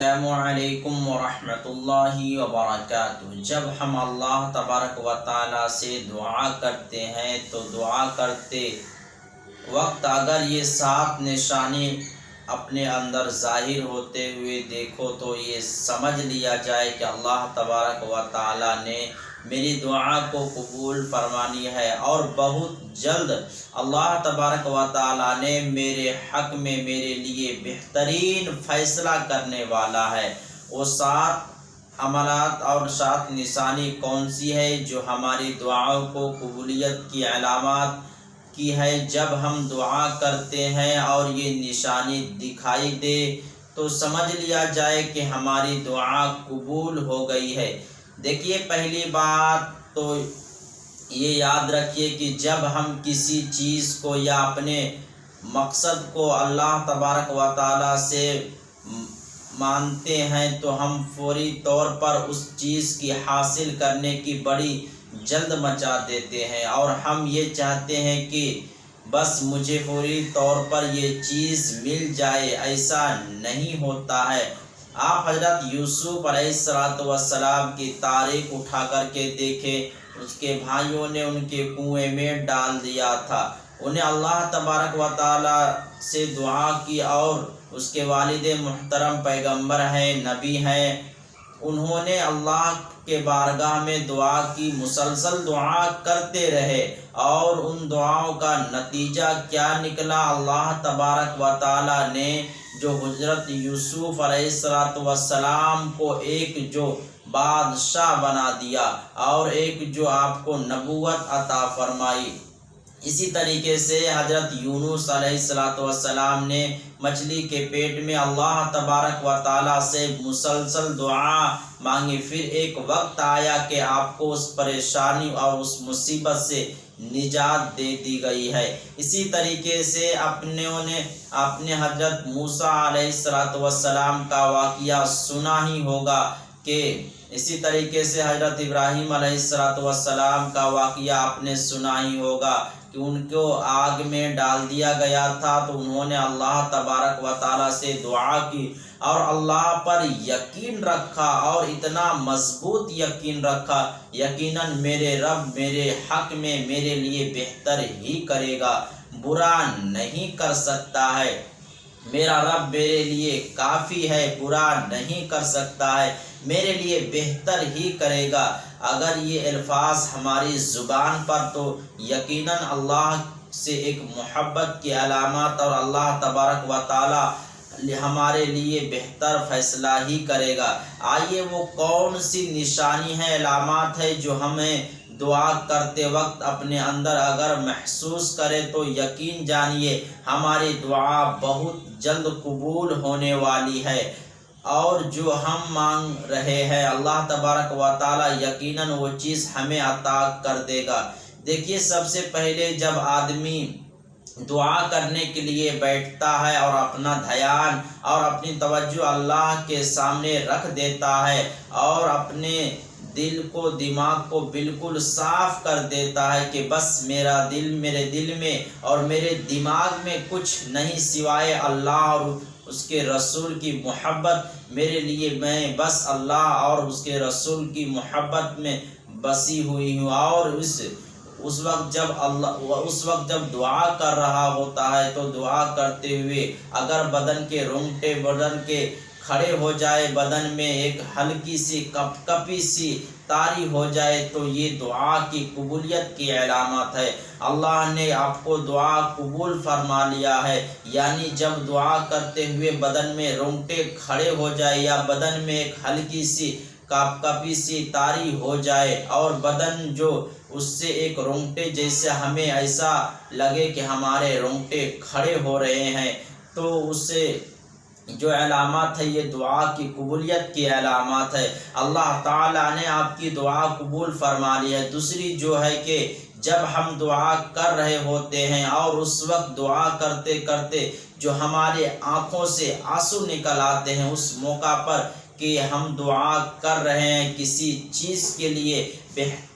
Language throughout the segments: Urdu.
السلام علیکم ورحمۃ اللہ وبرکاتہ۔ جب ہم اللہ تبارک و تعالیٰ سے دعا کرتے ہیں تو دعا کرتے وقت اگر یہ 7 نشانی اپنے اندر ظاہر ہوتے ہوئے دیکھو تو یہ سمجھ لیا جائے کہ اللہ تبارک و تعالیٰ نے میری دعا کو قبول فرمانی ہے اور بہت جلد اللہ تبارک و تعالیٰ نے میرے حق میں میرے لیے بہترین فیصلہ کرنے والا ہے۔ وہ 7 عملات اور 7 نشانی کون سی ہے جو ہماری دعاؤں کو قبولیت کی علامات کی ہے؟ جب ہم دعا کرتے ہیں اور یہ نشانی دکھائی دے تو سمجھ لیا جائے کہ ہماری دعا قبول ہو گئی ہے۔ دیکھیے، پہلی بات تو یہ یاد رکھیے کہ جب ہم کسی چیز کو یا اپنے مقصد کو اللہ تبارک و تعالیٰ سے مانتے ہیں تو ہم فوری طور پر اس چیز کی حاصل کرنے کی بڑی جلد مچا دیتے ہیں اور ہم یہ چاہتے ہیں کہ بس مجھے فوری طور پر یہ چیز مل جائے۔ ایسا نہیں ہوتا ہے۔ آپ حضرت یوسف علیہ السلام کی تاریخ اٹھا کر کے دیکھیں، اس کے بھائیوں نے ان کے کنویں میں ڈال دیا تھا۔ انہیں اللہ تبارک و تعالیٰ سے دعا کی اور اس کے والد محترم پیغمبر ہیں، نبی ہیں، انہوں نے اللہ کے بارگاہ میں دعا کی، مسلسل دعا کرتے رہے اور ان دعاؤں کا نتیجہ کیا نکلا؟ اللہ تبارک و تعالیٰ نے جو حضرت یوسف علیہ السلام کو ایک جو بادشاہ بنا دیا اور ایک جو آپ کو نبوت عطا فرمائی۔ اسی طریقے سے حضرت یونس علیہ السلام نے مچھلی کے پیٹ میں اللہ تبارک و تعالیٰ سے مسلسل دعا مانگی، پھر ایک وقت آیا کہ آپ کو اس پریشانی اور اس مصیبت سے نجات دے دی گئی ہے۔ اسی طریقے سے آپ نے حضرت موسیٰ علیہ السلام کا واقعہ سنا ہی ہوگا کہ اسی طریقے سے حضرت ابراہیم علیہ السلام کا واقعہ آپ نے سنا ہی ہوگا کہ ان کو آگ میں ڈال دیا گیا تھا تو انہوں نے اللہ تبارک و تعالیٰ سے دعا کی اور اللہ پر یقین رکھا اور اتنا مضبوط یقین رکھا، یقیناً میرے رب میرے حق میں میرے لیے بہتر ہی کرے گا، برا نہیں کر سکتا ہے، میرا رب میرے لیے کافی ہے، برا نہیں کر سکتا ہے، میرے لیے بہتر ہی کرے گا۔ اگر یہ الفاظ ہماری زبان پر تو یقیناً اللہ سے ایک محبت کی علامات اور اللہ تبارک و تعالی ہمارے لیے بہتر فیصلہ ہی کرے گا۔ آئیے وہ کون سی نشانی ہے، علامات ہے جو ہمیں دعا کرتے وقت اپنے اندر اگر محسوس کرے تو یقین جانیے ہماری دعا بہت جلد قبول ہونے والی ہے اور جو ہم مانگ رہے ہیں اللہ تبارک و تعالیٰ یقیناً وہ چیز ہمیں عطا کر دے گا۔ دیکھیے، سب سے پہلے جب آدمی دعا کرنے کے لیے بیٹھتا ہے اور اپنا دھیان اور اپنی توجہ اللہ کے سامنے رکھ دیتا ہے اور اپنے دل کو دماغ کو بالکل صاف کر دیتا ہے کہ بس میرا دل میرے دل میں اور میرے دماغ میں کچھ نہیں سوائے اللہ اور اس کے رسول کی محبت، میرے لیے میں بس اللہ اور اس کے رسول کی محبت میں بسی ہوئی ہوں، اور اس وقت جب دعا کر رہا ہوتا ہے تو دعا کرتے ہوئے اگر بدن کے رونگٹے بدن کے کھڑے ہو جائے، بدن میں ایک ہلکی سی کپی سی طاری ہو جائے تو یہ دعا کی قبولیت کی علامت ہے۔ اللہ نے آپ کو دعا قبول فرما لیا ہے، یعنی جب دعا کرتے ہوئے بدن میں رونگٹے کھڑے ہو جائے یا بدن میں ایک ہلکی سی کپی سی طاری ہو جائے اور بدن جو اس سے ایک رونگٹے جیسے ہمیں ایسا لگے کہ ہمارے رونگٹے کھڑے ہو رہے ہیں تو اس سے جو علامات ہے یہ دعا کی قبولیت کی علامات ہے، اللہ تعالیٰ نے آپ کی دعا قبول فرما لی ہے۔ دوسری جو ہے کہ جب ہم دعا کر رہے ہوتے ہیں اور اس وقت دعا کرتے کرتے جو ہمارے آنکھوں سے آنسو نکل آتے ہیں، اس موقع پر کہ ہم دعا کر رہے ہیں کسی چیز کے لیے،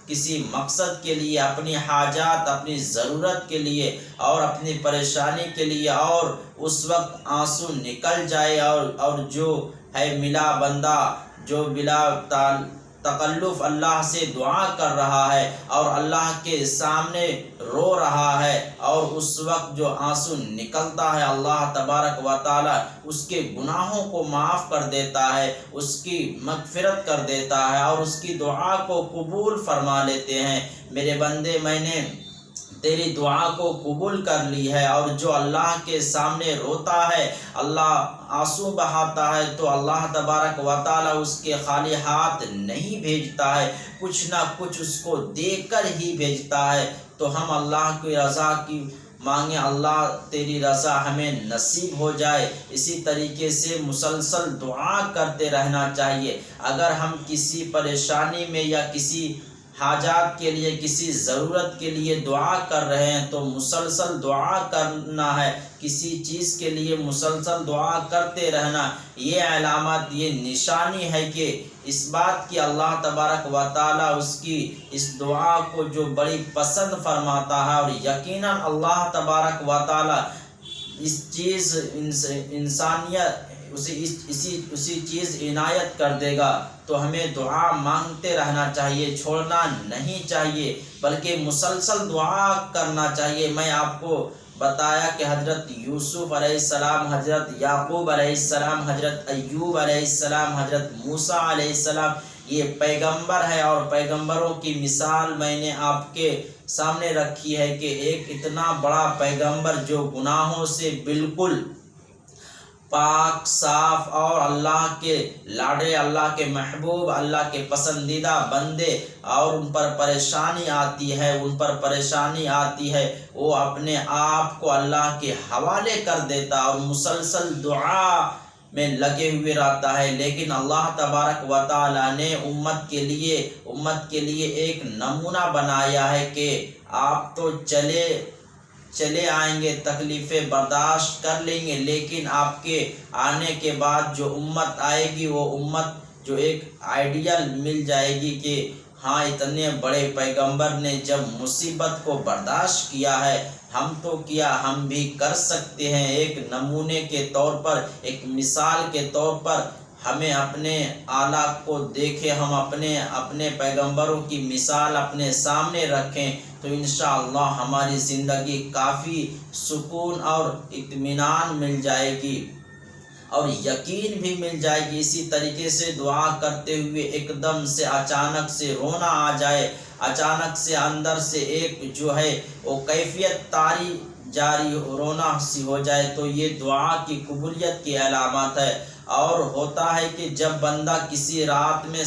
کسی مقصد کے لیے، اپنی حاجات اپنی ضرورت کے لیے اور اپنی پریشانی کے لیے، اور اس وقت آنسو نکل جائے اور جو ہے ملا بندہ جو بلا تکلف اللہ سے دعا کر رہا ہے اور اللہ کے سامنے رو رہا ہے، اور اس وقت جو آنسو نکلتا ہے اللہ تبارک و تعالی اس کے گناہوں کو معاف کر دیتا ہے، اس کی مغفرت کر دیتا ہے اور اس کی دعا کو قبول فرما لیتے ہیں۔ میرے بندے، میں نے تیری دعا کو قبول کر لی ہے، اور جو اللہ کے سامنے روتا ہے، اللہ آنسو بہاتا ہے، تو اللہ تبارک و تعالی اس کے خالی ہاتھ نہیں بھیجتا ہے، کچھ نہ کچھ اس کو دے کر ہی بھیجتا ہے۔ تو ہم اللہ کی رضا کی مانگیں، اللہ تیری رضا ہمیں نصیب ہو جائے۔ اسی طریقے سے مسلسل دعا کرتے رہنا چاہیے۔ اگر ہم کسی پریشانی میں یا کسی حاجات کے لیے، کسی ضرورت کے لیے دعا کر رہے ہیں تو مسلسل دعا کرنا ہے، کسی چیز کے لیے مسلسل دعا کرتے رہنا۔ یہ علامت، یہ نشانی ہے کہ اس بات کی اللہ تبارک و تعالی اس کی اس دعا کو جو بڑی پسند فرماتا ہے، اور یقیناً اللہ تبارک و تعالی اس چیز انسانیت اسی چیز عنایت کر دے گا۔ تو ہمیں دعا مانگتے رہنا چاہیے، چھوڑنا نہیں چاہیے، بلکہ مسلسل دعا کرنا چاہیے۔ میں آپ کو بتایا کہ حضرت یوسف علیہ السلام، حضرت یعقوب علیہ السلام، حضرت ایوب علیہ السلام، حضرت موسیٰ علیہ السلام یہ پیغمبر ہے، اور پیغمبروں کی مثال میں نے آپ کے سامنے رکھی ہے کہ ایک اتنا بڑا پیغمبر جو گناہوں سے بالکل پاک صاف اور اللہ کے لاڈے، اللہ کے محبوب، اللہ کے پسندیدہ بندے، اور ان پر پریشانی آتی ہے وہ اپنے آپ کو اللہ کے حوالے کر دیتا اور مسلسل دعا میں لگے ہوئے رہتا ہے۔ لیکن اللہ تبارک و تعالی نے امت کے لیے ایک نمونہ بنایا ہے کہ آپ تو چلے آئیں گے، تکلیفیں برداشت کر لیں گے، لیکن آپ کے آنے کے بعد جو امت آئے گی، وہ امت جو ایک آئیڈیل مل جائے گی کہ ہاں، اتنے بڑے پیغمبر نے جب مصیبت کو برداشت کیا ہے، ہم بھی کر سکتے ہیں۔ ایک نمونے کے طور پر، ایک مثال کے طور پر ہمیں اپنے اعلیٰ کو دیکھیں، ہم اپنے پیغمبروں کی مثال اپنے سامنے رکھیں، تو انشاءاللہ ہماری زندگی کافی سکون اور اطمینان مل جائے گی اور یقین بھی مل جائے گی۔ اسی طریقے سے دعا کرتے ہوئے ایک دم سے اچانک سے رونا آ جائے، اچانک سے اندر سے ایک جو ہے وہ کیفیت طاری جاری رونا سی ہو جائے، تو یہ دعا کی قبولیت کی علامت ہے۔ اور ہوتا ہے کہ جب بندہ کسی رات میں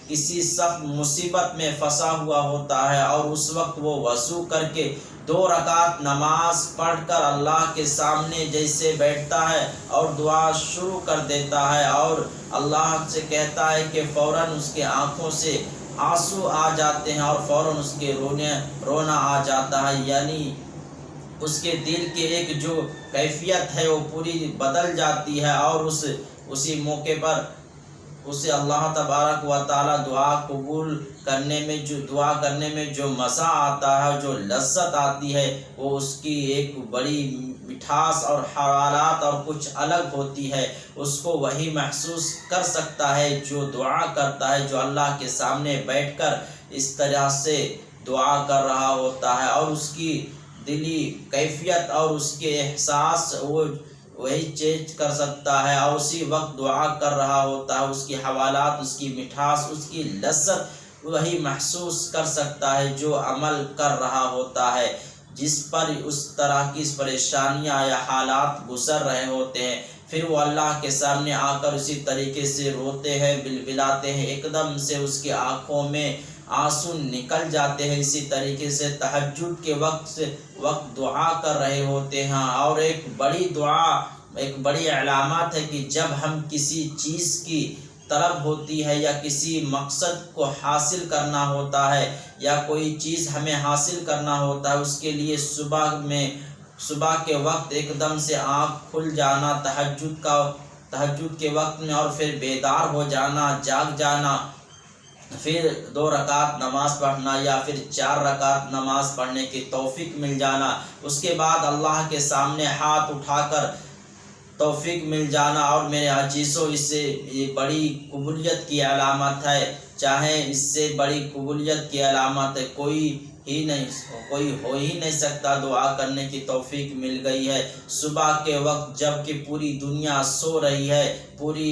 کسی سخت مصیبت میں پھنسا ہوا ہوتا ہے، اور اس وقت وہ وضو کر کے 2 رکعت نماز پڑھ کر اللہ کے سامنے جیسے بیٹھتا ہے اور دعا شروع کر دیتا ہے، اور اللہ سے کہتا ہے کہ فوراً اس کے آنکھوں سے آنسو آ جاتے ہیں اور فوراً اس کے رونا آ جاتا ہے، یعنی اس کے دل کی ایک جو کیفیت ہے وہ پوری بدل جاتی ہے، اور اسی موقع پر اسے اللہ تبارک و تعالی دعا کرنے میں جو مزہ آتا ہے، جو لذت آتی ہے، وہ اس کی ایک بڑی مٹھاس اور حرارت اور کچھ الگ ہوتی ہے۔ اس کو وہی محسوس کر سکتا ہے جو دعا کرتا ہے، جو اللہ کے سامنے بیٹھ کر اس طرح سے دعا کر رہا ہوتا ہے، اور اس کی دلی کیفیت اور اس کے احساس وہی چیز کر سکتا ہے، اور اسی وقت دعا کر رہا ہوتا ہے، اس کی حوالات، اس کی مٹھاس، اس کی لذت وہی محسوس کر سکتا ہے جو عمل کر رہا ہوتا ہے، جس پر اس طرح کی پریشانیاں یا حالات گزر رہے ہوتے ہیں۔ پھر وہ اللہ کے سامنے آ کر اسی طریقے سے روتے ہیں، بلبلاتے ہیں، ایک دم سے اس کی آنکھوں میں آنسو نکل جاتے ہیں۔ اسی طریقے سے تہجد کے وقت دعا کر رہے ہوتے ہیں، اور ایک بڑی علامات ہے کہ جب ہم کسی چیز کی طلب ہوتی ہے یا کسی مقصد کو حاصل کرنا ہوتا ہے یا کوئی چیز ہمیں حاصل کرنا ہوتا ہے، اس کے لیے صبح کے وقت ایک دم سے آنکھ کھل جانا تہجد کے وقت میں، اور پھر بیدار ہو جانا، جاگ جانا، پھر 2 رکعت نماز پڑھنا یا پھر 4 رکعت نماز پڑھنے کی توفیق مل جانا، اس کے بعد اللہ کے سامنے ہاتھ اٹھا کر توفیق مل جانا اور میرے عزیزوں اس سے یہ بڑی قبولیت کی علامت ہے، چاہے اس سے بڑی قبولیت کی علامت ہے کوئی ہو ہی نہیں سکتا۔ دعا کرنے کی توفیق مل گئی ہے صبح کے وقت جب کہ پوری دنیا سو رہی ہے، پوری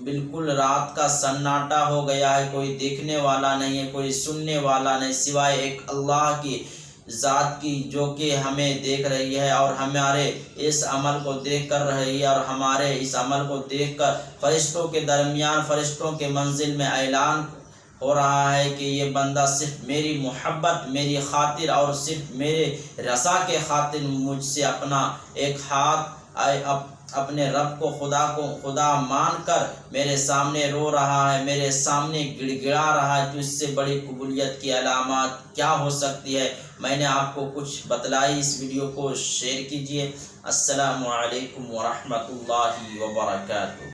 بالکل رات کا سناٹا ہو گیا ہے، کوئی دیکھنے والا نہیں ہے، کوئی سننے والا نہیں سوائے ایک اللہ کی ذات کی جو کہ ہمیں دیکھ رہی ہے اور ہمارے اس عمل کو دیکھ کر رہی ہے، اور ہمارے اس عمل کو دیکھ کر فرشتوں کے درمیان فرشتوں کے منزل میں اعلان ہو رہا ہے کہ یہ بندہ صرف میری محبت میری خاطر اور صرف میرے رضا کے خاطر مجھ سے اپنا ایک ہاتھ اپنے رب کو خدا مان کر میرے سامنے رو رہا ہے، میرے سامنے گڑ گڑا رہا ہے، تو اس سے بڑی قبولیت کی علامات کیا ہو سکتی ہے؟ میں نے آپ کو کچھ بتلائی، اس ویڈیو کو شیئر کیجئے۔ السلام علیکم ورحمۃ اللہ وبرکاتہ۔